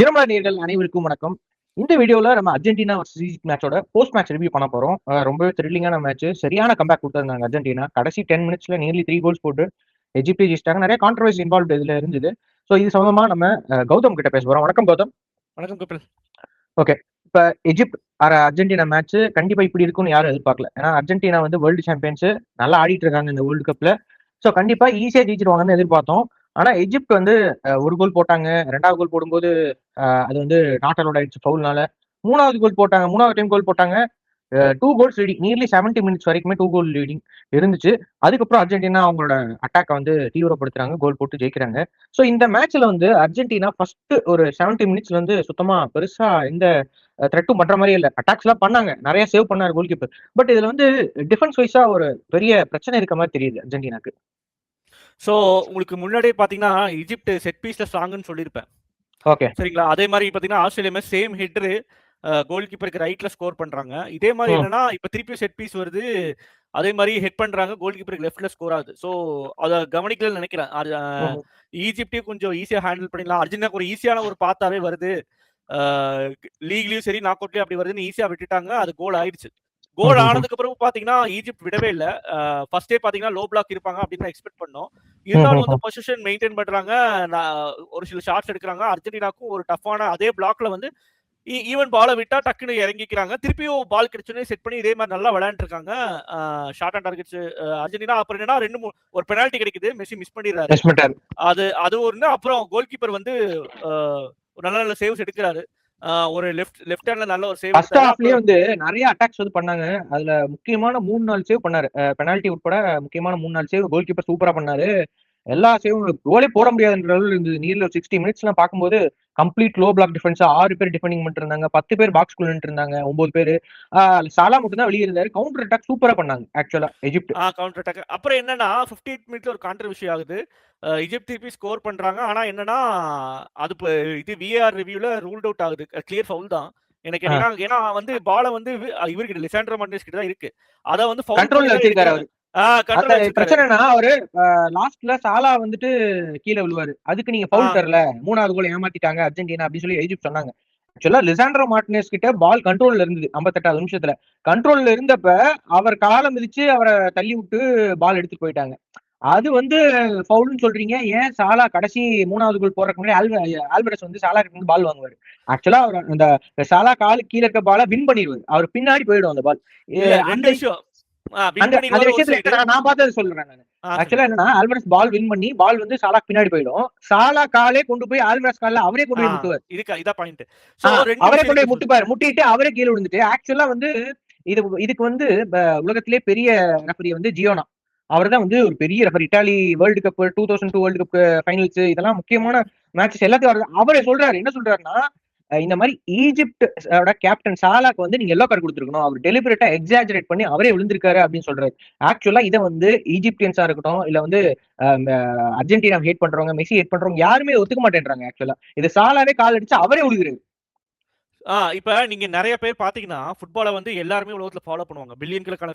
தினமலர் நேயர்கள் அனைவருக்கும் வணக்கம். இந்த வீடியோல நம்ம அர்ஜென்டினா வர்சஸ் ஈஜிப்ட் மேட்சோட போஸ்ட் மேட்ச் ரிவ்யூ பண்ண போறோம். ரொம்பவே த்ரில்லிங்கான மேட்ச். சரியான கம்பேக் கொடுத்திருந்தாங்க அர்ஜென்டினா. கடைசி 10 மினிட்ஸ்ல நியர்லி 3 கோல்ஸ் போட்டு எஜிப்டே ஜெயிச்சிட்டாங்க. நிறைய கான்ட்ரவர்சி இன்வால்வ் இதுல இருந்தது. ஸோ இது சம்பந்தமா நம்ம கௌதம் கிட்ட பேச போறோம். வணக்கம் கௌதம். வணக்கம் கபில். ஓகே, இப்ப எஜிப்ட் அர்ஜென்டினா மேட்ச் கண்டிப்பா இப்படி இருக்கும்னு யாரும் எதிர்பார்க்கல. ஏன்னா அர்ஜென்டினா வந்து வேர்ல்டு சாம்பியன்ஸ், நல்லா ஆடிட்டு இருக்காங்க இந்த வேர்ல்டு கப்ல. ஸோ கண்டிப்பா ஈஸியா ஜெயிச்சிருவாங்கன்னு எதிர்பார்த்தோம். ஆனா எஜிப்ட் வந்து ஒரு கோல் போட்டாங்க. 2வது கோல் போடும்போது அது வந்து நாட் அலோட் ஆயிடுச்சு ஃபவுல்னால. 3வது கோல் போட்டாங்க. 3வது டைம் கோல் போட்டாங்க. 2 கோல்ஸ் லீடிங், நியர்லி 70 மினிட்ஸ் வரைக்குமே 2 கோல் லீடிங் இருந்துச்சு. அதுக்கப்புறம் அர்ஜென்டினா அவங்களோட அட்டாக்கை வந்து தீவிரப்படுத்துறாங்க, கோல் போட்டு ஜெயிக்கிறாங்க. ஸோ இந்த மேட்ச்ல வந்து அர்ஜென்டினா ஃபர்ஸ்ட் ஒரு 70 மினிட்ஸ்ல வந்து சுத்தமா பெருசா எந்த த்ரெட்டும் பண்ற மாதிரி இல்லை. அட்டாக்ஸ் எல்லாம் பண்ணாங்க, நிறைய சேவ் பண்ணாரு கோல் கீப்பர். பட் இதுல வந்து டிஃபென்ஸ் வைஸா ஒரு பெரிய பிரச்சனை இருக்க மாதிரி தெரியுது அர்ஜென்டினாக்கு. ஸோ உங்களுக்கு முன்னாடியே பாத்தீங்கன்னா ஈஜிப்ட் செட் பீஸ்ல ஸ்ட்ராங்னு சொல்லியிருப்பேன். ஓகே, சரிங்களா? அதே மாதிரி பாத்தீங்கன்னா ஆஸ்திரேலியா சேம் ஹெட்ரு கோல் கீப்பருக்கு ரைட்ல ஸ்கோர் பண்றாங்க. இதே மாதிரி என்னன்னா இப்ப திருப்பி செட் பீஸ் வருது, அதே மாதிரி ஹெட் பண்றாங்க, கோல் கீப்பருக்கு லெஃப்ட்ல ஸ்கோர் ஆகுது. ஸோ அதை கவனிக்கலன்னு நினைக்கிறேன். ஈஜிப்டையும் கொஞ்சம் ஈஸியா ஹேண்டில் பண்ணிடலாம். அர்ஜென்டினாக்கு ஒரு ஈஸியான ஒரு பாத்தாவே வருது, லீக்லயும் சரி நாக் அவுட்லயும் அப்படி வருதுன்னு ஈஸியா விட்டுட்டாங்க. அது கோல் ஆயிடுச்சு. கோல் ஆனதுக்கு அப்புறம் பாத்தீங்கன்னா ஈஜிப்ட் விடவே இல்ல. ஃபர்ஸ்டே பாத்தீங்கன்னா லோ பிளாக் இருப்பாங்க அப்படின்னு எக்ஸ்பெக்ட் பண்ணோம். இருந்தாலும் வந்து பொசிஷன் மெயின்டைன் பண்றாங்க, ஒரு சில ஷாட்ஸ் எடுக்கிறாங்க. அர்ஜென்டினாக்கும் ஒரு டஃப்பான அதே பிளாக்ல வந்து ஈவன் பாலை விட்டா டக்குன்னு இறங்கிக்கிறாங்க. திருப்பியும் பால் கிடைச்சோன்னே செட் பண்ணி இதே மாதிரி நல்லா விளையாண்டு இருக்காங்க. Short and targets Argentina. அப்புறம் என்னன்னா 2 ஒரு பெனால்டி கிடைக்குது, மெஸ்ஸி மிஸ் பண்ணிடுறாரு. அது ஒரு அப்புறம் கோல் கீப்பர் வந்து நல்ல நல்ல சேவ்ஸ் எடுக்கிறாரு. ஒரு லெஃப்ட் ஹேண்ட்ல நல்ல ஒரு சேவ். ஃபர்ஸ்ட் ஹாஃப்லயே வந்து நிறைய அட்டாக்ஸ் வந்து பண்ணாங்க. அதுல முக்கியமான 3-4 சேவ் பண்ணாரு. பெனால்டி உட்பட முக்கியமான 3-4 சேவ் கோல் கீப்பர் சூப்பரா பண்ணாரு. எல்லா சேவும் கோலே போட முடியாதுன்ற அளவு இருந்தது. நியர்லி 60 மினிட்ஸ்லாம் பார்க்கும்போது கம்ப்ளீட் லோ பிளாக் டிஃபென்ஸ். 6 பேர் டிஃபெண்டிங் பண்ணிட்டு இருந்தாங்க, 10 பேர் பாக்ஸ் குள்ள நின்று இருந்தாங்க, 9 பேர். சாலா மட்டும் தான் வெளியே இருந்தாரு. கவுண்டர் அட்டாக் சூப்பரா பண்ணாங்க ஆக்சுவலா எஜிப்ட். Counter attack. அப்புறம் என்னன்னா 58 மினிட்ல ஒரு கான்ட்ரவர்சி ஆகுது. எஜிப்ட் திருப்பி ஸ்கோர் பண்றாங்க. ஆனா என்னன்னா அது இது விஏஆர் ரிவ்யூல ரூல்ட் அவுட் ஆகுது. கிளியர் ஃபவுல் தான் எனக்கு. ஏன்னா வந்து பால வந்து இவர்கிட்ட லிசாண்ட்ரோ மார்டினஸ் கிட்ட தான் இருக்கு. அத வந்து கண்ட்ரோல்ல வச்சிருக்காரு அவரு. பிரச்சனைனா அவரு லாஸ்ட்ல சாலா வந்துட்டு கீழே விழுவாரு. அதுக்கு நீங்க ஃபவுல் தரல, 3வது கோல் ஏமாத்திட்டாங்க அர்ஜென்டினா அப்படின்னு சொல்லி எஜிப்ட் சொன்னாங்க. ஆக்சுவலா லிசாண்ட்ரோ மார்டினஸ் கிட்ட பால் கண்ட்ரோல்ல இருந்தது. 58வது நிமிஷத்துல கண்ட்ரோல்ல இருந்தப்ப அவர் காலம் மிதிச்சு அவரை தள்ளி விட்டு பால் எடுத்துட்டு போயிட்டாங்க. அது வந்து ஃபவுல்னு சொல்றீங்க. ஏன் சாலா கடைசி 3வது கோல் போறதுக்கு முன்னாடி ஆல்வரஸ் வந்து சாலா கிட்ட இருந்து பால் வாங்குவாரு. ஆக்சுவலா அவர் அந்த சாலா காலு கீழே இருக்க பால வின் பண்ணிடுவாரு. அவர் பின்னாடி போயிடும் அந்த பால். அந்த விஷயம் விஷயத்துல நான் பார்த்தது சொல்றேன். ஆக்சுவலா என்னன்னா ஆல்வரஸ் பால் வின் பண்ணி பால் வந்து சாலா பின்னாடி போயிடும். சாலா காலே கொண்டு போய் ஆல்வரஸ் கால அவரே கொண்டு போய் முட்டுவார். அவரே கொண்டு போய் முட்டுப்பாரு. முட்டிட்டு அவரே கீழே விழுந்துட்டு. ஆக்சுவலா வந்து இதுக்கு வந்து உலகத்திலே பெரிய ரெஃபரி வந்து ஜியோனா. அவர் தான் வந்து ஒரு பெரிய referee. Italy world cup 2002 world cup finals இதெல்லாம் முக்கியமான மேட்சஸ் எல்லாத்தையும் அவரே சொல்றாரு. என்ன சொல்றாருன்னா, இந்த மாதிரி ஈஜிப்ட் கேப்டன் சாலாக்கு வந்து நீங்க எல்லோ கார்டு கொடுத்துருக்கணும், அவர் டெலிபரேட்டா எக்ஸாஜரேட் பண்ணி அவரே விழுந்திருக்காரு அப்படின்னு சொல்றாரு. ஆக்சுவலா இதை வந்து ஈஜிப்டியன்ஸா இருக்கட்டும், இல்ல வந்து அர்ஜென்டினா ஹேட் பண்றவங்க, மெஸ்ஸி ஹேட் பண்றவங்க யாருமே ஒத்துக்க மாட்டேன்றாங்க. ஆக்சுவலா இது சாலாவே கால் அடிச்சு அவரே விழுகிறாரு. இப்ப நீங்க நிறைய பேர் பாத்தீங்கன்னா ஃபுட்பாலை வந்து எல்லாருமே உலகத்துல ஃபாலோ பண்ணுவாங்க. பில்லியன் கணக்கான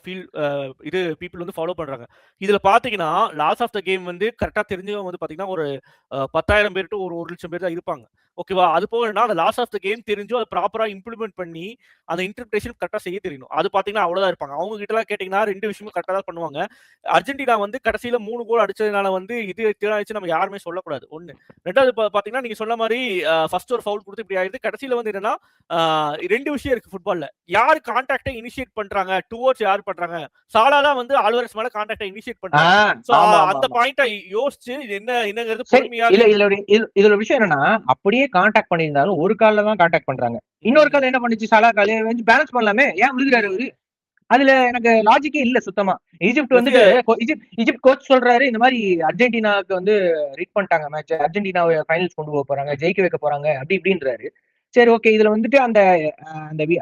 இது பீப்புள் வந்து ஃபாலோ பண்றாங்க. இதுல பாத்தீங்கன்னா லாஸ் ஆஃப் த கேம் வந்து கரெக்டா தெரிஞ்சவங்க வந்து பாத்தீங்கன்னா ஒரு 10,000 பேர் டு ஒரு 1,00,000 பேர் தான் இருப்பாங்க. ஓகேவா? அது போக அந்த லாஸ் ஆஃப் த கேம் தெரிஞ்சும் அதை ப்ராப்பரா இம்ப்ளிமெண்ட் பண்ணி அந்த இன்டர்பிரேஷன் கரெக்டா செய்ய தெரியணும். அது பாத்தீங்கன்னா அவ்வளவுதான் இருப்பாங்க. அவங்க கிட்ட எல்லாம் கேட்டீங்கன்னா 2 விஷயமும் கரெக்டா தான் பண்ணுவாங்க. அர்ஜென்டினா வந்து கடைசியில 3 கோல் அடிச்சதுனால வந்து இது தீராச்சு நம்ம யாருமே சொல்லக்கூடாது. 1. 2வது பாத்தீங்கன்னா நீங்க சொன்ன மாதிரி ஃபர்ஸ்ட் ஒரு ஃபவுல் கொடுத்து இப்படி ஆயிடுது. கடைசியில வந்து என்னன்னா 2 விஷயம் இருக்கு ஃபுட்பால்ல. யாரு கான்டாக்டை இனிஷியேட் பண்றாங்க, டுவர்ட்ஸ் யார் பண்றாங்க. சாலா தான் வந்து ஆல்வரஸ் மேல கான்டாக்டை இனிஷியேட் பண்றாங்க. சோ அந்த பாயிண்ட யோசிச்சு என்னங்கிறது பொறுமையா. இதுல விஷயம் என்னன்னா, அப்படியே கான்டாக்ட் பண்ணியிருந்தாலும் ஒரு கால்ல தான் கான்டாக்ட் பண்றாங்க. இன்னொரு கால் என்ன பண்ணுச்சு, சாலா கால பேலன்ஸ் பண்ணலாமே, ஏன் விழுகிறாரு அவரு? அதுல எனக்கு லாஜிக்கே இல்ல சுத்தமா. ஈஜிப்ட் வந்து ஈஜிப்ட் கோச் சொல்றாரு, இந்த மாதிரி அர்ஜென்டினாவுக்கு வந்து ரீட் பண்ணிட்டாங்க மேட்ச், அர்ஜென்டினாவை ஃபைனல்ஸ் கொண்டு போக போறாங்க, ஜெயிக்க வைக்க போறாங்க அப்படி இப்படின்றாரு. சரி, ஓகே. இதுல வந்துட்டு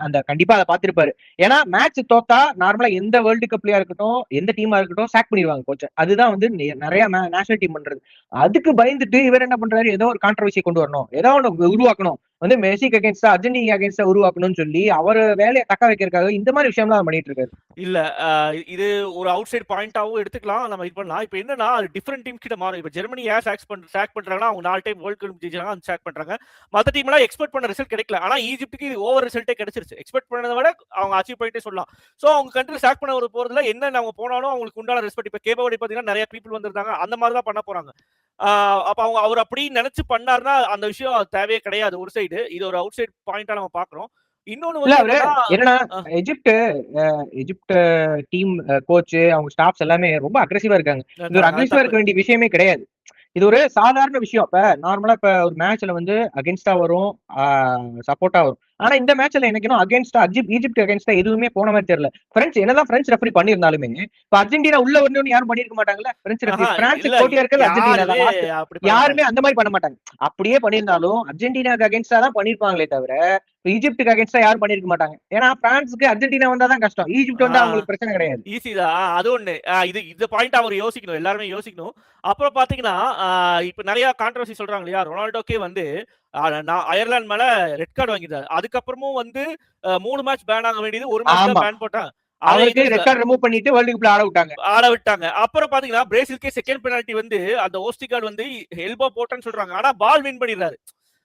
அந்த கண்டிப்பா அதை பார்த்திருப்பாரு. ஏன்னா மேட்ச் தோத்தா நார்மலா எந்த வேர்ல்டு கப்லயா இருக்கட்டும், எந்த டீமா இருக்கட்டும் சாக் பண்ணிடுவாங்க கோச்சை. அதுதான் வந்து நிறைய நேஷனல் டீம் பண்றது. அதுக்கு பயந்துட்டு இவர் என்ன பண்றாரு, ஏதோ ஒரு கான்ட்ரவர்சியை கொண்டு வரணும், ஏதோ ஒன்று உருவாக்கணும், வந்து மெஸ்ஸிக்கு அகேன்ஸ்டா அர்ஜென்டினா அகேன்ஸ்டா உருவாக்கணும்னு சொல்லி அவர் வேலையை தக்க வைக்கிறதுக்காக இந்த மாதிரி விஷயம்லாம் பண்ணிட்டு இருக்காரு. இல்ல இது ஒரு அவுட் சைட் பாயிண்டாவும் எடுத்துக்கலாம், நம்ம இது பண்ணலாம். இப்போ என்னன்னா அது டிஃபரெண்ட் டீம் கிட்ட மாறும். இப்போ ஜெர்மனி ஏன் ஸ்டாக் பண்றாங்கன்னா அவங்க 4 டைம் வேர்ல்ட் கப் ஜெயிச்சாங்க, அந்த ஸ்டாக் பண்றாங்க. மற்ற டீம் எல்லாம் எக்ஸ்பெக்ட் பண்ண ரிசல்ட் கிடைக்கல. ஆனா ஈஜிப்டுக்கு இது ஓவர் ரிசல்ட்டே கிடைச்சிருச்சு. எக்ஸ்பெக்ட் பண்ணதை விட அவங்க அச்சீவ் பண்ணிட்டே சொல்லலாம். ஸோ அவங்க கண்ட்ரி ஸ்டாக் பண்ண ஒரு போறதுல என்ன அவங்க போனாலும் அவங்களுக்கு உண்டான ரெஸ்பெக்ட். இப்போ கேபவடி பார்த்தீங்கன்னா நிறைய பீப்புள் வந்திருந்தாங்க, அந்த மாதிரி தான் பண்ண போறாங்க. அப்ப அவங்க அவர் அப்படி நினைச்சு பண்ணாருன்னா அந்த விஷயம் தேவையே கிடையாது. ஒரு சைடு இது ஒரு அவுட் சைட் பாயிண்டா நம்ம பாக்குறோம். இன்னொன்னு என்னன்னா எஜிப்ட் டீம் கோச் அவங்க ஸ்டாஃப்ஸ் எல்லாமே ரொம்ப அக்ரெசிவா இருக்காங்க. இது ஒரு அக்ரெசிவா இருக்க வேண்டிய விஷயமே கிடையாது. இது ஒரு சாதாரண விஷயம். இப்ப நார்மலா இப்ப ஒரு மேட்ச்ல வந்து அகேன்ஸ்டா வரும், சப்போர்ட்டா வரும். ஆனா இந்த மேட்ச்ல எனக்கு அகேன்ஸ்டா ஈஜிப்ட் அகேன்ஸ்டா எதுவுமே போன மாதிரி தெரியல. பிரெஞ்சு என்னதான் பிரெஞ்சு ரெஃபரி பண்ணிருந்தாலுமே இப்ப அர்ஜென்டினா உள்ள வரணும்னு யாரும் பண்ணிருக்க மாட்டாங்கல்ல. பிரெஞ்சு ரெஃபரி பிரான்ஸ் போட்டியா இருக்கிறது அர்ஜென்டினா தான். யாருமே அந்த மாதிரி பண்ண மாட்டாங்க. அப்படியே பண்ணிருந்தாலும் அர்ஜென்டினாக்கு அகேன்ஸ்டா தான் பண்ணிருப்பாங்களே தவிர ஈஜிப்டுக்கு அகேன்ஸ்டா யாரும் பண்ணிருக்க மாட்டாங்க. ஏன்னா பிரான்ஸுக்கு அர்ஜென்டினா வந்தாதான் கஷ்டம், ஈஜிப்ட் வந்தா அவங்களுக்கு பிரச்சனை கிடையாது. ஈஸி தான் அது ஒண்ணு. இது பாயிண்ட் அவர் யோசிக்கணும், எல்லாருமே யோசிக்கணும். அப்புறம் பாத்தீங்கன்னா இப்ப நிறைய கான்ட்ரோவர்சி சொல்றாங்க இல்லையா, ரொனால்டோக்கே வந்து அயர்லாந்து மேல ரெட் கார்டு வாங்கிட்டாரு. அதுக்கப்புறமும் வந்து 3 மேட்ச் பேன் ஆக வேண்டியது 1 மேட்ச் தான் பேன் போட்டாங்க. அவருக்கு ரெட் கார்டு ரிமூவ் பண்ணிட்டு வேர்ல்ட் கப்ல ஆட விட்டாங்க. அப்புறம் பாத்தீங்கன்னா பிரேசிலுக்கே செகண்ட் பெனால்டி வந்து அந்த ஓஸ்டிகார்டு வந்து எல்போ போட்டேன்னு சொல்றாங்க. ஆனா பால் வின் பண்ணிடுறாரு.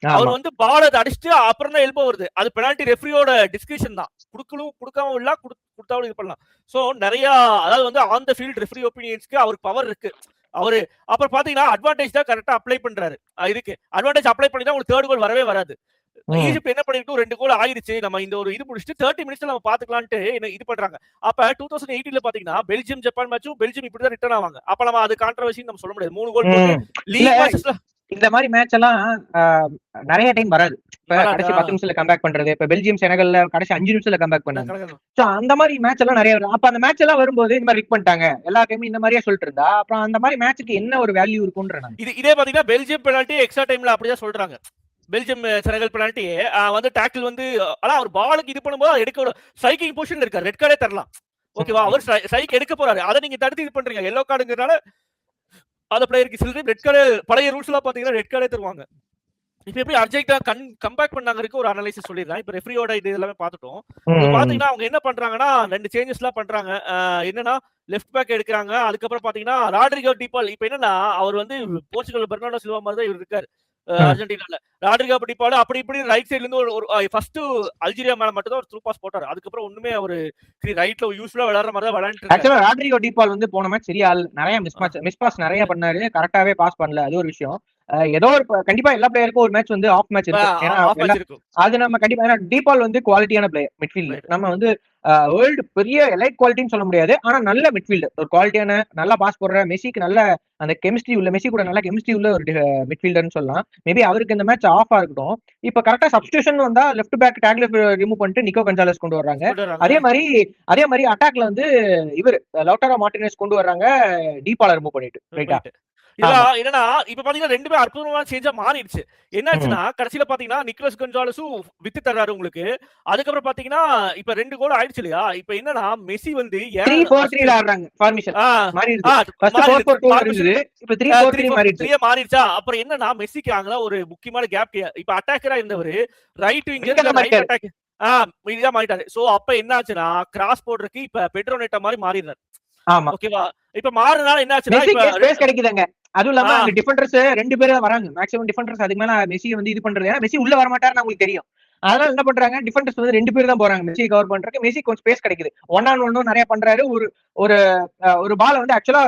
அவர் வந்து பால் அதை அடிச்சுட்டு அப்புறம் தான் எல்போ வருது. அது பெனால்டி ரெஃப்ரியோட டிஸ்கிரிப்ஷன் தான். கொடுக்காம இல்ல, கொடுத்தாலும் இது பண்ணலாம். சோ நிறைய அதாவது வந்து ஆன் த ஃபீல்ட் ரெஃப்ரி ஒப்பீனியன்ஸ்க்கு அவருக்கு பவர் இருக்கு. அவரு அப்புறம் பாத்தீங்கன்னா அட்வான்டேஜ் தான் கரெக்டா அப்ளை பண்றாரு. இதுக்கு அட்வான்டேஜ் அப்ளை பண்ணி தான் உங்களுக்கு தேர்ட் கோல் வரவே வராது. ஈஜிப்ட் என்ன பண்ணிருக்கும், 2 கோல் ஆயிடுச்சு, நம்ம இந்த ஒரு இது முடிச்சுட்டு 30 மினிட்ஸ்ல நம்ம பாத்துக்கலாம்னு இது பண்றாங்க. அப்ப 2018ல பாத்தீங்கன்னா பெல்ஜியம் ஜப்பான் மேட்சும் பெல்ஜியம் இப்படிதான் ரிட்டர்ன் ஆவாங்க. அப்ப நம்ம அது கான்ட்ரோவர்சி நம்ம சொல்ல முடியாது. 3 கோல் போட்டு லீக் மேட்சஸ்ல இந்த மாதிரி மேட்ச் எல்லாம் நிறைய டைம் வராது. இப்ப கடைசி 10 நிமிஷத்துல கம்பேக் பண்றது, இப்ப பெல்ஜியம் செனகல்ல கடைசி 5 நிமிஷத்துல கம்பேக் பண்ணாங்க. சோ அந்த மாதிரி மேட்ச் எல்லாம் நிறைய வரும். அப்ப அந்த மேட்ச் எல்லாம் வரும்போது இந்த மாதிரி ரிக் பண்ணிட்டாங்க எல்லா டைமும் இந்த மாதிரியே சொல்லிட்டு இருந்தா அப்புறம் அந்த மாதிரி மேட்சுக்கு என்ன ஒரு வேல்யூ இருக்கும்ன்ற இதே பாத்தீங்கன்னா பெல்ஜியம் பெனால்டி எக்ஸ்ட்ரா டைம்ல அப்படிதான் சொல்றாங்க. பெல்ஜியம் செனகல் பெனால்டி வந்து டாக்கிள் வந்து ஆனா அவர் பாலுக்கு இது பண்ணும்போது எடுக்க ஸ்ட்ரைக்கிங் பொசிஷன்ல இருக்காரு, ரெட் கார்டே தரலாம். ஓகேவா, அவர் ஸ்ட்ரைக் எடுக்க போறாரு, அதை நீங்க தடுத்து இது பண்றீங்க. எல்லோ கார்டுங்கிறனால அந்த பிளேயருக்கு சில ரெட் கார்டு, பழைய ரூல்ஸ் எல்லாம் பாத்தீங்கன்னா ரெட் கார்டே தருவாங்க. இப்ப எப்படி அர்ஜென்டா கம்பேக் பண்ணாங்க ஒரு அனலைசிஸ் சொல்லிடுறேன். இப்ப ரெஃப்ரியோட இது எல்லாமே பார்த்துட்டோம். பாத்தீங்கன்னா அவங்க என்ன பண்றாங்கன்னா 2 சேஞ்சஸ் எல்லாம் பண்றாங்க. என்னன்னா லெஃப்ட் பேக் எடுக்கிறாங்க. அதுக்கப்புறம் பாத்தீங்கன்னா ராட்ரிகோ டிபால். இப்ப என்னன்னா அவர் வந்து போர்ச்சுகல் பெர்னார்டோ சில்வா மாதிரி தான் இவர் இருக்காரு அர்ஜென்டினால. ராட்ரிகோ டிபால் அப்படி இப்படி ரைட் சைடுல இருந்து ஒரு ஃபர்ஸ்ட் அல்ஜீரியா மேல மட்டும் தான் ஒரு த்ரூ பாஸ் போட்டாரு. அதுக்கப்புறம் ஒண்ணுமே அவரு ரைட்ல யூஸ்வலா விளையாடுற மாதிரி தான் விளையாண்டு. ஆக்சுவலா ராட்ரிகோ டிபால் வந்து போன மேட்ச் சரியா நிறைய மிஸ் பாஸ் நிறைய பண்ணாரு, கரெக்டாவே பாஸ் பண்ணல. அது ஒரு விஷயம். ஏதோ ஒரு கண்டிப்பா எல்லா பிளேயருக்கும் ஒரு மேட்ச் வந்து ஆஃப் மேட்ச் இருக்கும். அது நம்ம கண்டிப்பா, ஏன்னா டிபால் வந்து குவாலிட்டியான பிளேயர் மிட்ஃபீல்ட். நம்ம வந்து வேர்ல்டு பெரிய எலைட் குவாலிட்டின்னு சொல்ல முடியாது, ஆனா நல்ல மிட்ஃபீல்டர், ஒரு குவாலிட்டியான நல்லா பாஸ் போடுற, மெஸ்ஸிக்கு நல்ல அந்த கெமிஸ்ட்ரி உள்ள, மெஸ்ஸி கூட நல்ல கெமிஸ்ட்ரி உள்ள ஒரு மிட்ஃபீல்டர்னு சொல்லலாம். மேபி அவருக்கு இந்த மேட்ச் ஆஃபா இருக்கட்டும். இப்ப கரெக்டா சப்ஸ்டியூஷன் வந்தா லெஃப்ட் பேக் டேக்ல ரிமூவ் பண்ணிட்டு நிக்கோ கன்சாலஸ் கொண்டு வர்றாங்க. அதே மாதிரி அட்டாக்ல வந்து இவர் லவுட்டாரோ மார்டினஸ் கொண்டு வர்றாங்க, டிபால ரிமூவ் பண்ணிட்டு. ரைட்டா, என்னன்னா இப்ப பாத்தீங்கன்னா 2 அற்புதமான சேஞ்சா மாறிடுச்சு. என்னாச்சுன்னா கடைசியில பாத்தீங்கன்னா நிக்கோலஸ் கன்சாலஸும் வித்து தர்றாரு உங்களுக்கு. அதுக்கப்புறம் பாத்தீங்கன்னா இப்ப 2 கோல் ஆயிடுச்சு இல்லையா. இப்ப என்னன்னா மெஸ்ஸி வந்து 3-4-3 ஆடுறாங்க ஃபார்மேஷன் மாறிடுச்சு. ஃபர்ஸ்ட் 4-4-2 இருந்தது, இப்ப 3-4-3 மாறிடுச்சு. மாறிடுச்சா. அப்புறம் என்னன்னா மெஸ்ஸிக்கு அங்க ஒரு முக்கியமான கேப். இப்ப அட்டாக்கரா இருந்தவர் ரைட் விங்கர் ரைட் அட்டாக் இதுதான் மாறிட்டாரு. சோ அப்ப என்ன ஆச்சுன்னா கிராஸ் போடுறதுக்கு இப்ப பெட்ரோ நெட்டோ மாதிரி மாறிடுறாரு. ஆமா, ஓகேவா. இப்ப மாறுனால என்ன ஆச்சுன்னா இப்ப ஸ்பேஸ் கிடைக்குதுங்க. அதுவும் இல்லாம அந்த டிஃபெண்டர்ஸ் 2 பேர் தான் வராங்க மேக்ஸிமம். டிஃபெண்டர்ஸ் அதுக்கு மேல மெஸ்ஸி வந்து இது பண்றது, ஏன்னா மெஸ்ஸி உள்ள வர மாட்டாருன்னு உங்களுக்கு தெரியும். அதனால என்ன பண்றாங்க, டிஃபெண்டர்ஸ் வந்து 2 பேர் தான் போறாங்க மெஸ்ஸி கவர் பண்றதுக்கு. மெஸ்ஸி கொஞ்சம் ஸ்பேஸ் கிடைக்குது, 1-on-1 நிறைய பண்றாரு. ஒரு பால் வந்து ஆக்சுவலா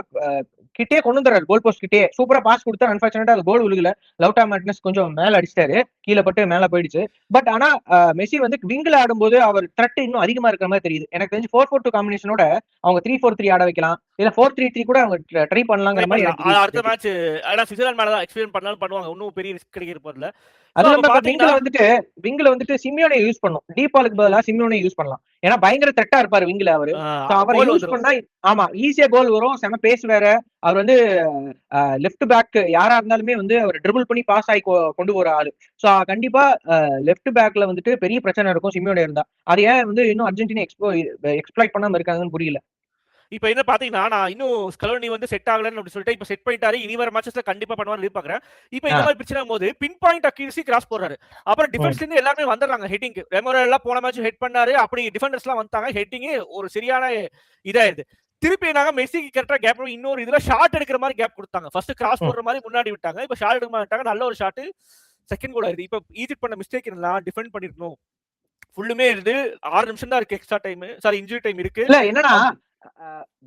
கிட்டே கொண்டு வந்துறாரு, கோல் போஸ்ட் கிட்டே சூப்பரா பாஸ் கொடுத்தா. அன்பார்ச்சுனேட்டா அது கோல் விழுகல. லவுட்டா மார்டினஸ் கொஞ்சம் மேல அடிச்சிட்டாரு, கீழே பட்டு மேல போயிடுச்சு. பட் ஆனா மெஸ்ஸி வந்து விங்கில் ஆடும்போது அவர் த்ரெட் இன்னும் அதிகமா இருக்கிற மாதிரி தெரியுது. எனக்கு தெரிஞ்சு 4-4-2 காம்பினேஷனோட அவங்க 3-4-3 ஆட வைக்கலாம், இல்ல 4-3-3 கூட அவங்க ட்ரை பண்ணலாங்கிற மாதிரி. அடுத்த மேட்ச் ஆனா சுவிட்சர்லாந்து மேல தான் எக்ஸ்பீரியன்ஸ் பண்ணாலும் பண்ணுவாங்க, இன்னும் பெரிய ரிஸ்க் கிடைக்க போறதுல. விங்கில வந்துட்டு சிமியோனை யூஸ் பண்ணும், டீபாலுக்கு பதிலா சிமியோனை யூஸ் பண்ணலாம். ஏன்னா பயங்கர த்ரெட்டா இருப்பாரு விங்கில அவரு. அவர் யூஸ் பண்ணா ஆமா ஈஸியா கோல் வரும். செம பேஸ் வேற. அவர் வந்து லெஃப்ட் பேக் யாரா இருந்தாலுமே வந்து அவர் ட்ரிபிள் பண்ணி பாஸ் ஆகி கொண்டு வர ஆளு. சோ கண்டிப்பா லெஃப்ட் பேக்ல வந்துட்டு பெரிய பிரச்சனை இருக்கும் சிமியோனை இருந்தா. அது ஏன் வந்து இன்னும் அர்ஜென்டினா எக்ஸ்ப்ளாய்ட் பண்ணாம இருக்காங்கன்னு புரியல. இப்ப என்ன பாத்தீங்கன்னா நான் இன்னும் ஸ்கலோனி வந்து செட் ஆகலன்னு அப்படி சொல்லிட்டு இப்ப செட் பண்ணிட்டாரு, இனி வர மேட்சஸ்ல கண்டிப்பா பண்ணுவான்னு எதிர்பார்க்கறேன். இப்ப இந்த மாதிரி பிரச்சனை போது பின் பாயிண்ட் அக்யூரசி கிராஸ் போடுறாரு. அப்புறம் டிஃபென்ஸ்ல இருந்து எல்லாருமே வந்துடுறாங்க ஹெட்டிங். ரெமோரோ எல்லாம் போன மேட்ச் ஹெட் பண்ணாரு, அப்படி டிஃபெண்டர்ஸ் எல்லாம் வந்தாங்க, ஹெட்டிங் ஒரு சரியான இதாயிருது. திருப்பி நாங்க மெஸ்ஸிக்கு கரெக்டா கேப் இன்னொரு இதுல ஷாட் எடுக்கிற மாதிரி கேப் கொடுத்தாங்க. ஃபர்ஸ்ட் கிராஸ் போடுற மாதிரி முன்னாடி விட்டாங்க, இப்ப ஷாட் எடுக்க மாட்டாங்க. நல்ல ஒரு ஷாட் செகண்ட் கோல் ஆயிருது. இப்ப ஈஜிப்ட் பண்ண மிஸ்டேக் என்னன்னா டிஃபெண்ட் பண்ணிருக்கணும். ஃபுல்லுமே இருந்து 6 நிமிஷம் தான் இருக்கு extra time, sorry injury time இருக்கு. இல்ல என்னன்னா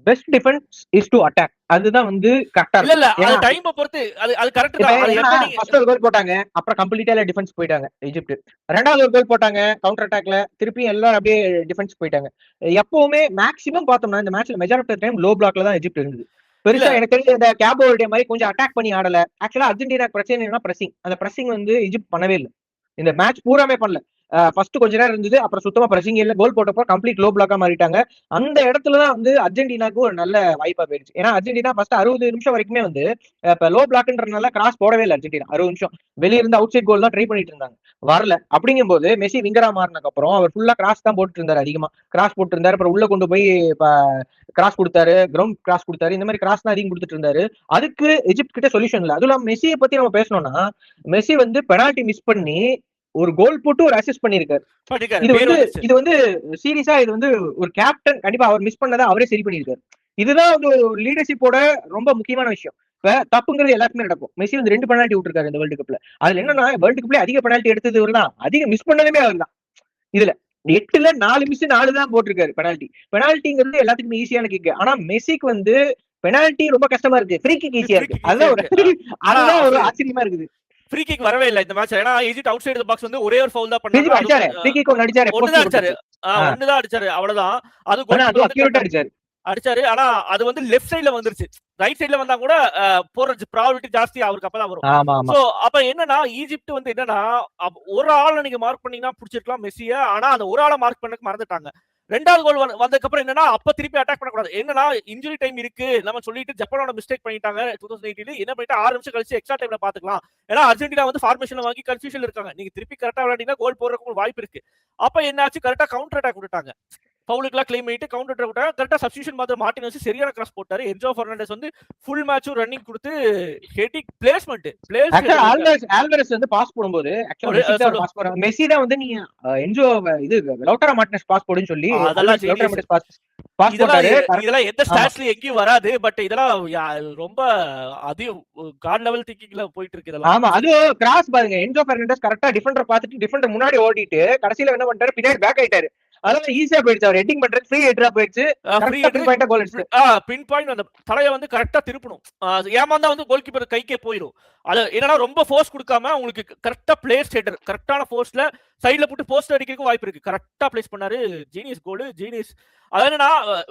best defence is to attack, அதுதான் வந்து கரெக்டா இருக்கு. இல்ல அது டைம் பொறுத்து அது கரெக்ட் தான். ஃபர்ஸ்ட் ஒரு கோல் போட்டாங்க, அப்புறம் கம்ப்ளீட்டா டிஃபென்ஸ் போயிட்டாங்க ஈஜிப்ட். ரெண்டாவது ஒரு கோல் போட்டாங்க கவுண்டர் அட்டாக்ல, திருப்பி எல்லாம் அப்படியே டிஃபென்ஸ் போயிட்டாங்க. எப்பவுமே மேக்ஸிமம் பார்த்தோம்னா இந்த மேட்ச்ல மெஜாரிட்டி டைம் லோ பிளாக்ல தான் ஈஜிப்ட் இருந்தது. பெருசா எனக்கு தெரிஞ்ச இந்த கேபோ வெர்டே மாதிரி கொஞ்சம் அட்டாக் பண்ணி ஆடல. ஆக்சுவலா அர்ஜென்டினா பிரச்சனை என்னன்னா பிரசிங். அந்த பிரசிங் வந்து ஈஜிப்ட் பண்ணவே இல்லை, இந்த மேட்ச் பூராமே பண்ணல. ஃபர்ஸ்ட் கொஞ்ச நேரம் இருந்தது, அப்புறம் சுத்தமா பிரசிங் இல்ல. கோல் போட்டப்போ கம்ப்ளீட் லோ பிளாக்கா மாறிட்டாங்க. அந்த இடத்துலதான் வந்து அர்ஜென்டினாக்கு ஒரு நல்ல வாய்ப்பா போயிடுச்சு. ஏன்னா அர்ஜென்டினா ஃபர்ஸ்ட் 60 நிமிஷம் வரைக்குமே வந்து இப்ப லோ பிளாக்ன்றனால கிராஸ் போடவே இல்லை அர்ஜென்டினா. 60 நிமிஷம் வெளிய இருந்து அவுட் சைட் கோல் தான் ட்ரை பண்ணிட்டு இருந்தாங்க, வரல. அப்படிங்கும் போது மெஸ்ஸி விங்கரா மாறினதுக்கு அப்புறம் அவர் ஃபுல்லா கிராஸ் தான் போட்டு இருந்தாரு, அதிகமா கிராஸ் போட்டு இருந்தாரு. அப்புறம் உள்ள கொண்டு போய் கிராஸ் கொடுத்தாரு, கிரவுண்ட் கிராஸ் கொடுத்தாரு, இந்த மாதிரி கிராஸ் தான் அதிகம் கொடுத்துட்டு இருந்தாரு. அதுக்கு எஜிப்ட் கிட்ட சொல்யூஷன் இல்லை. அதுவும் இல்லாம மெஸ்ஸியை பத்தி நம்ம பேசணும்னா மெஸ்ஸி வந்து பெனால்டி மிஸ் பண்ணி ஒரு கோல் போட்டு ஒரு அசிஸ்ட் பண்ணிருக்காரு. இது வந்து சீரியஸா இது வந்து ஒரு கேப்டன் கண்டிப்பா அவர் மிஸ் பண்ணதை அவரே சரி பண்ணிருக்காரு. இதுதான் வந்து ஒரு லீடர்ஷிப்போட ரொம்ப முக்கியமான விஷயம். இப்ப தப்புங்கிறது எல்லாருக்குமே நடக்கும். மெஸ்ஸி வந்து 2 பெனால்டி விட்டுருக்காரு இந்த வேர்ல்டு கப்ல. அதுல என்னன்னா வேர்ல்டு கப்ல அதிக பெனால்டி எடுத்தது இவர் தான், அதிக மிஸ் பண்ணதுமே அவர் தான். இதுல 8ல 4 மிஸ் 4 தான் போட்டிருக்காரு பெனால்டி. பெனால்டிங்கிறது எல்லாத்துக்குமே ஈஸியான கிக். ஆனா மெஸ்ஸிக்கு வந்து பெனால்டி ரொம்ப கஷ்டமா இருக்கு, ஃப்ரீ கிக் ஈஸியா இருக்கு. அதுதான் ஒரு ஆச்சரியமா இருக்குது. ஃப்ரீ கிக் வரவே இல்ல இந்த மேட்ச். ஏன்னா Egypt out side the box வந்து ஒரே ஒரு ஃபவுல் தான் பண்ணாங்க. ஃப்ரீ கிக் ஒன்னு அடிச்சாரு, ஒன்னு தான் அடிச்சாரு, அவ்வளவுதான். அது கோல் அக்யூரேட்டா அடிச்சாரு. ஆனா அது வந்து லெஃப்ட் சைடுல வந்துருச்சு, ரைட் சைடுல வந்தா கூட போற ப்ராபபிலிட்டி ஜாஸ்தி அவருக்கு அப்பதான் வரும். சோ அப்ப என்னன்னா ஈஜிப்ட் வந்து என்னன்னா ஒரு ஆளை நீங்க மார்க் பண்ணீங்கன்னா புடிச்சிருக்கலாம் மெஸ்ஸிய, ஆனா அந்த ஒரு ஆளை மார்க் பண்ணக்கு மறந்துட்டாங்க. ரெண்டாவது கோல் வந்ததுக்கு அப்புறம் என்னன்னா அப்ப திருப்பி அட்டாக் பண்ணக்கூடாது. என்னன்னா இன்ஜுரி டைம் இருக்கு நம்ம சொல்லிட்டு ஜப்பானோட மிஸ்டேக் பண்ணிட்டாங்க 2018. என்ன பண்ணிட்டு 6 நிமிஷம் கழிச்சு எக்ஸ்ட்ரா டைம்ல பாத்துக்கலாம். ஏன்னா அர்ஜென்டினா வந்து ஃபார்மேஷன்ல வாங்கி கன்ஃபியூஷன்ல இருக்காங்க. நீங்க திருப்பி கரெக்டா விளையாண்டீங்கன்னா கோல் போடுறதுக்கு வாய்ப்பு இருக்கு. அப்ப என்னாச்சு, கரெக்டா கவுண்டர் அட்டாக் விட்டுட்டாங்க. ஃபவுலுக்குலாம் கிளைம் பண்ணிட்டு கவுண்டர் அட்டாக் விட்டாங்க. கரெக்டா சப்ஸ்டிடியூஷன் மாதிரி மார்டின் வச்சு சரியான கிராஸ் போட்டாரு. என்ஜோ பெர்னாண்டஸ் வந்து ஃபுல் மேட்சும் ரன்னிங் கொடுத்து ஹெட்டிங் பிளேஸ்மென்ட் ஆல்வரஸ் வந்து பாஸ் போடும்போது ஆக்சுவலா மெஸ்ஸி தான் வந்து நீங்க என்ஜோ இது லவுட்டாரோ மார்டினஸ் பாஸ் போடுன்னு சொல்லி இதெல்லாம் எந்த ஸ்டாட்ஸ்ல எங்கேயும் வராது. பட் இதெல்லாம் ரொம்ப அதிகம் காட் லெவல் திங்கிங்ல போயிட்டு இருக்கு இதெல்லாம். ஆமா, அது கிராஸ் பாருங்க, என்ஜோ பெர்னாண்டஸ் கரெக்டா டிஃபெண்டர் பார்த்துட்டு டிஃபெண்டர் முன்னாடி ஓடிட்டு கடைசியில என்ன பண்ணிட்டாரு, பின்னாடி பேக் ஆயிட்டாரு. அதனால ஈஸியா போயிடுச்சு, அவர் ஹெட்டிங் பண்றது ஃப்ரீ ஹெட்டரா போயிடுச்சு. பின் பாயிண்ட் அந்த தலையை வந்து கரெக்டா திருப்பணும். ஏமாந்தா வந்து கோல் கீப்பர் கைக்கே போயிடும். அது என்னன்னா ரொம்ப ஃபோர்ஸ் கொடுக்காம உங்களுக்கு கரெக்டா பிளேஸ் ஹெட்டர் கரெக்டான ஃபோர்ஸ்ல சைடுல போட்டு போஸ்ட் அடிக்கிறதுக்கு வாய்ப்பு இருக்கு. கரெக்டா பிளேஸ் பண்ணாரு, ஜீனியஸ் கோல், ஜீனியஸ். அது என்னன்னா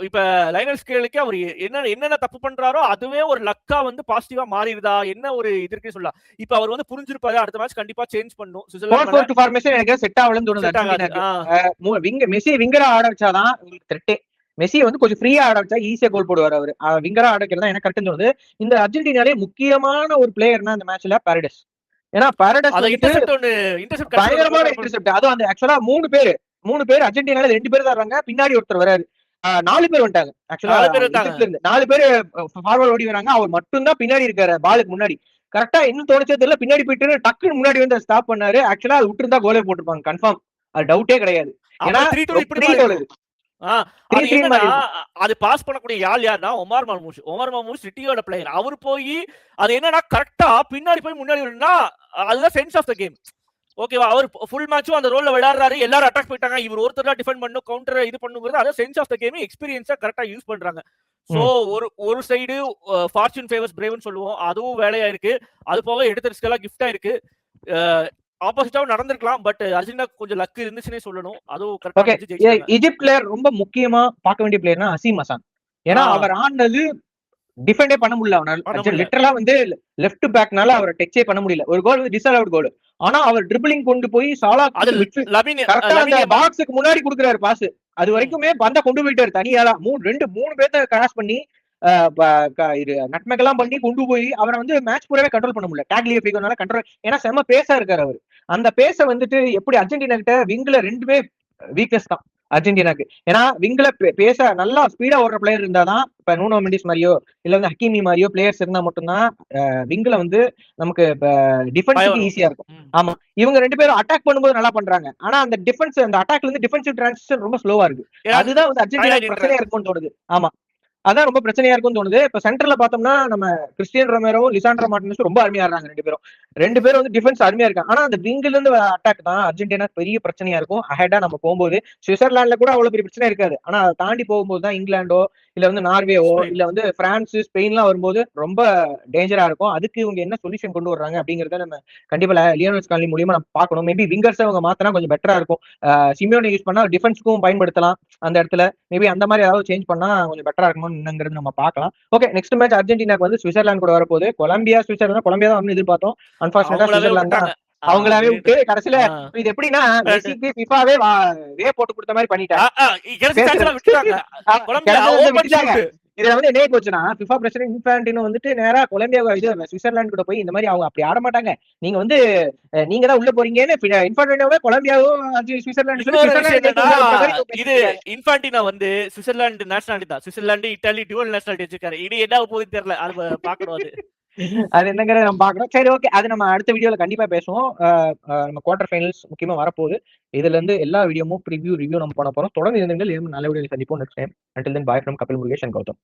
இப்ப லைனல் ஸ்கேலுக்கு அவர் என்னென்ன தப்பு பண்றாரோ அதுவே ஒரு லக்கா வந்து பாசிட்டிவா மாறிடுதா என்ன ஒரு இது இருக்குன்னு சொல்லலாம். இப்ப அவர் வந்து புரிஞ்சிருப்பாரு, அடுத்த மேட்ச் கண்டிப்பா சேஞ்ச் பண்ணும். சுவிட்சர்லாந்து ஃபார்மேஷன் எனக்கு செட் ஆகலன்னு தோணுது. விங்க மெஸ்ஸி விங்கரா ஆட வச்சாதான் உங்களுக்கு த்ரெட்டே. மெஸ்ஸி வந்து கொஞ்சம் ஃப்ரீயா ஆட வச்சா ஈஸியா கோல் போடுவார் அவரு. விங்கரா ஆட வைக்கிறதா எனக்கு கரெக்ட் தோணுது. இந்த அர்ஜென்டினாலே முக்கியமான ஒரு பிளேயர்னா இந்த மேட்ச்ல பாரடைஸ். ஏன்னா பாரடைஸ் பயங்கரமான இன்டர்செப்ட். அதுவும் அந்த ஆக்சுவலா 3 பேர் அர்ஜென்டினால 2 பேர் தான் வராங்க, பின்னாடி ஒருத்தர் வராரு. 4 பேர் வந்துட்டாங்க. ஆக்சுவலா 4 பேர் ஃபார்வர்ட் ஓடி வராங்க, அவர் மட்டும் தான் பின்னாடி இருக்காரு பாலுக்கு முன்னாடி. கரெக்டா இன்னும் தோணுச்சே தெரியல, பின்னாடி போயிட்டு டக்குன்னு முன்னாடி வந்து ஸ்டாப் பண்ணாரு. ஆக்சுவலா அது விட்டு இருந்தா கோலே போட்டுருப்பாங்க கன்ஃபார்ம், அது டவுட்டே கிடையாது. ஏன்னா அது பாஸ் பண்ணக்கூடிய யாருன்னா ஒமார் மர்மூஷ் சிட்டியோட பிளேயர். அவர் போய் அது என்னன்னா கரெக்டா பின்னாடி போய் முன்னாடி அதுதான் சென்ஸ் ஆஃப் த கேம். ஓகேவா, அவர் ஃபுல் மேட்சும் அந்த ரோல்ல விளையாடுறாரு, எல்லாரும் அட்டாக் போயிட்டாங்க, இவர் ஒருத்தர் தான் டிஃபெண்ட் பண்ணும் கவுண்டர் இது பண்ணுங்கிறது அதான் சென்ஸ் ஆஃப் த கேம். எக்ஸ்பீரியன்ஸா கரெக்டா யூஸ் பண்றாங்க. சோ ஒரு சைடு ஃபார்ச்சூன் ஃபேவர்ஸ் பிரேவ்னு சொல்லுவோம், அதுவும் வேலையா இருக்கு. அது போக எடுத்த ரிஸ்க் எல்லாம் கிஃப்டா இருக்கு. ஆப்போசிட்டாவும் நடந்திருக்கலாம், பட் அர்ஜென்டினா கொஞ்சம் லக் இருந்துச்சுன்னே சொல்லணும். அதுவும் கரெக்ட்டா. ஈஜிப்ட் பிளேயர் ரொம்ப முக்கியமா பார்க்க வேண்டிய பிளேயர்னா ஹசீம் ஹசன். ஏன்னா அவர் ஆண்டது டிஃபெண்டே பண்ண முடியல அவனால. லிட்டரலா வந்து லெஃப்ட் பேக்னால அவரை டச்சே பண்ண முடியல. ஒரு கோல் டிஸ்அலவுட் கோல். ஆனா அவர் ட்ரிபிளிங் கொண்டு போய் சாலா கரெக்டா அந்த பாக்ஸுக்கு முன்னாடி கொடுக்குறாரு பாஸ். அது வரைக்குமே பந்த கொண்டு போயிட்டாரு தனியால. 3 பேர்த்த கிராஸ் பண்ணி நட்மெக் எல்லாம் பண்ணி கொண்டு போய் அவரை வந்து மேட்ச் பூராவே கண்ட்ரோல் பண்ண முடியல. டேக்லியோ கண்ட்ரோல், ஏன்னா செம்ம பேசா இருக்காரு அவரு. அந்த பேச வந்துட்டு எப்படி அர்ஜென்டினா கிட்ட விங்ல 2மே வீக்னஸ் தான். அர்ஜென்டினாக்கு. ஏன்னா விங்ல பேச நல்லா ஸ்பீடா ஓடுற பிளேயர் இருந்தாதான், இப்ப நூனோ மெண்டிஸ் மாதிரியோ இல்ல வந்து ஹக்கீமி மாதிரியோ பிளேயர்ஸ் இருந்தா மட்டும்தான் விங்ல வந்து நமக்கு டிஃபென்ஸுக்கு ஈஸியா இருக்கும். ஆமா, இவங்க 2 பேரும் அட்டாக் பண்ணும்போது நல்லா பண்றாங்க. ஆனா அந்த டிஃபென்ஸ், அந்த அட்டாக்ல இருந்து டிஃபென்சிவ் டிரான்சிஷன் ரொம்ப ஸ்லோவா இருக்கு. அதுதான் வந்து அர்ஜென்டினா பிரச்சனையா இருக்கும்னு தோணுது. ஆமா, அதான் ரொம்ப பிரச்சனையா இருக்கும்னு தோணுது. இப்ப சென்டர்ல பார்த்தோம்னா நம்ம கிறிஸ்டியன் ரொமேரோ, லிசாண்ட்ரோ மார்டினஸ் ரொம்ப அருமையா இருக்காங்க 2 பேரும் வந்து டிஃபென்ஸ் அருமையா இருக்காங்க. ஆனா அந்த விங்ல இருந்து அட்டாக் தான் அர்ஜென்டினா பெரிய பிரச்சனையா இருக்கும். அஹெடா நம்ம போகும்போது சுவிட்சர்லாந்துல கூட அவ்வளவு பெரிய பிரச்சனை இருக்காது. ஆனா அதை தாண்டி போகும்போது தான் இங்கிலாண்டோ இல்ல வந்து நார்வேவோ இல்ல வந்து பிரான்ஸ், ஸ்பெயின்லாம் வரும்போது ரொம்ப டேஞ்சரா இருக்கும். அதுக்கு இவங்க என்ன சொல்யூஷன் கொண்டு வர்றாங்க அப்படிங்கறத நம்ம கண்டிப்பா லியோனல் ஸ்காலனி மூலியமா நம்ம பார்க்கணும். மேபி விங்கர்ஸ் அவங்க மாத்தினா கொஞ்சம் பெட்டரா இருக்கும். சிமியோனை யூஸ் பண்ணா டிஃபென்ஸ்க்கும் பயன்படுத்தலாம் அந்த இடத்துல. மேபி அந்த மாதிரி ஏதாவது சேஞ்ச் பண்ணா கொஞ்சம் பெட்டரா இருக்கும்ங்கிறது நம்ம பார்க்கலாம். ஓகே, நெக்ஸ்ட் மேட்ச் அர்ஜென்டினாக்கு வந்து சுவிட்சர்லாந்து கூட வரப்போகுது. கொலம்பியா சுவிட்சர்லாந்து, கொலம்பியா தான் எதிர்பார்த்தோம். அன்பார்ச்சுனேட்டா சுவிட்சர்லாந்து தான் அவங்களாவே விட்டு கடைசியில இது எப்படின்னா மெஸ்ஸிக்கு ஃபிஃபாவே போட்டு கொடுத்த மாதிரி பண்ணிட்டாங்க. இதுல வந்து என்ன போச்சுன்னா ஃபிஃபா பிரசிடென்ட் இன்ஃபான்டினோ வந்துட்டு நேரா கொலம்பியா சுவிட்சர்லாந்து கூட போய் இந்த மாதிரி அவங்க அப்படி ஆட மாட்டாங்க, நீங்க வந்து நீங்க தான் உள்ள போறீங்கன்னு இன்ஃபான்டினோவே கொலம்பியாவும் சுவிட்சர்லாந்து இது இன்ஃபான்டினோ வந்து சுவிட்சர்லாந்து நேஷனாலிட்டி தான். சுவிட்சர்லாந்து இத்தாலி டுவல் நேஷனாலிட்டி வச்சிருக்காரு. இது என்ன போகுது தெரியல, அது பாக்கணும். அது என்னங்கிறத நம்ம பாக்குறோம். சரி, ஓகே, அது நம்ம அடுத்த வீடியோல கண்டிப்பா பேசுவோம். நம்ம குவார்டர் ஃபைனல்ஸ் முக்கியமா வரப்போகுது. இதுல இருந்து எல்லா வீடியோமும் ரிவ்யூ நம்ம பண்ண போறோம். தொடர்ந்து இருந்துங்கள். நல்ல வீடியோ சந்திப்போம் next time. Until then, bye from Kapil Murugesh and Gautam.